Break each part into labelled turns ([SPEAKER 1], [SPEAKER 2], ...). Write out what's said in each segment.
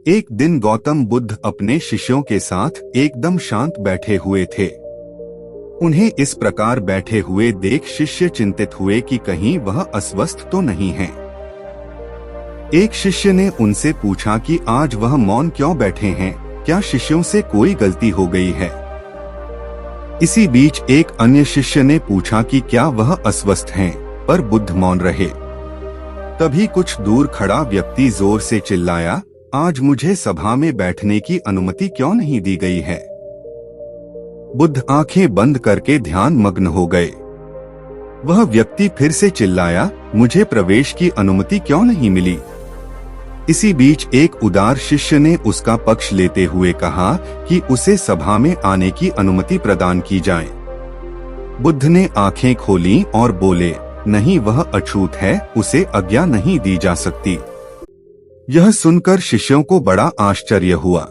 [SPEAKER 1] एक दिन गौतम बुद्ध अपने शिष्यों के साथ एकदम शांत बैठे हुए थे। उन्हें इस प्रकार बैठे हुए देख शिष्य चिंतित हुए कि कहीं वह अस्वस्थ तो नहीं है। एक शिष्य ने उनसे पूछा कि आज वह मौन क्यों बैठे हैं, क्या शिष्यों से कोई गलती हो गई है। इसी बीच एक अन्य शिष्य ने पूछा कि क्या वह अस्वस्थ हैं, पर बुद्ध मौन रहे। तभी कुछ दूर खड़ा व्यक्ति जोर से चिल्लाया, आज मुझे सभा में बैठने की अनुमति क्यों नहीं दी गई है। बुद्ध आंखें बंद करके ध्यान मग्न हो गए। वह व्यक्ति फिर से चिल्लाया, मुझे प्रवेश की अनुमति क्यों नहीं मिली। इसी बीच एक उदार शिष्य ने उसका पक्ष लेते हुए कहा कि उसे सभा में आने की अनुमति प्रदान की जाए। बुद्ध ने आंखें खोली और बोले, नहीं, वह अछूत है, उसे आज्ञा नहीं दी जा सकती। यह सुनकर शिष्यों को बड़ा आश्चर्य हुआ।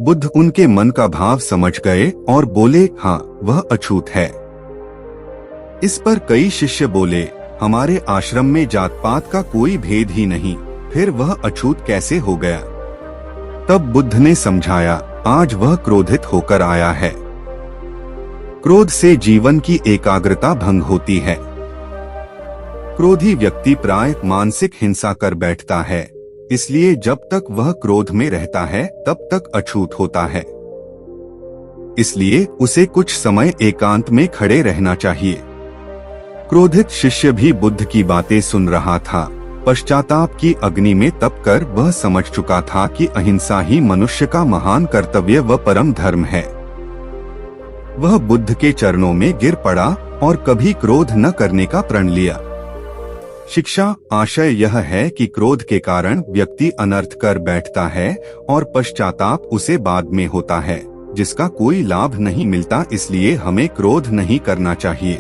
[SPEAKER 1] बुद्ध उनके मन का भाव समझ गए और बोले, हाँ, वह अछूत है। इस पर कई शिष्य बोले, हमारे आश्रम में जात पात का कोई भेद ही नहीं, फिर वह अछूत कैसे हो गया। तब बुद्ध ने समझाया, आज वह क्रोधित होकर आया है। क्रोध से जीवन की एकाग्रता भंग होती है। क्रोधी व्यक्ति प्राय मानसिक हिंसा कर बैठता है, इसलिए जब तक वह क्रोध में रहता है तब तक अछूत होता है। इसलिए उसे कुछ समय एकांत में खड़े रहना चाहिए। क्रोधित शिष्य भी बुद्ध की बातें सुन रहा था। पश्चाताप की अग्नि में तप कर वह समझ चुका था कि अहिंसा ही मनुष्य का महान कर्तव्य व परम धर्म है। वह बुद्ध के चरणों में गिर पड़ा और कभी क्रोध न करने का प्रण लिया। शिक्षा आशय यह है कि क्रोध के कारण व्यक्ति अनर्थ कर बैठता है और पश्चाताप उसे बाद में होता है, जिसका कोई लाभ नहीं मिलता। इसलिए हमें क्रोध नहीं करना चाहिए।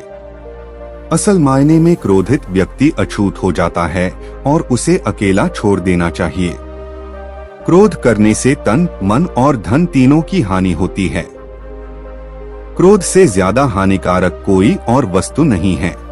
[SPEAKER 1] असल मायने में क्रोधित व्यक्ति अछूत हो जाता है और उसे अकेला छोड़ देना चाहिए। क्रोध करने से तन, मन और धन तीनों की हानि होती है। क्रोध से ज्यादा हानिकारक कोई और वस्तु नहीं है।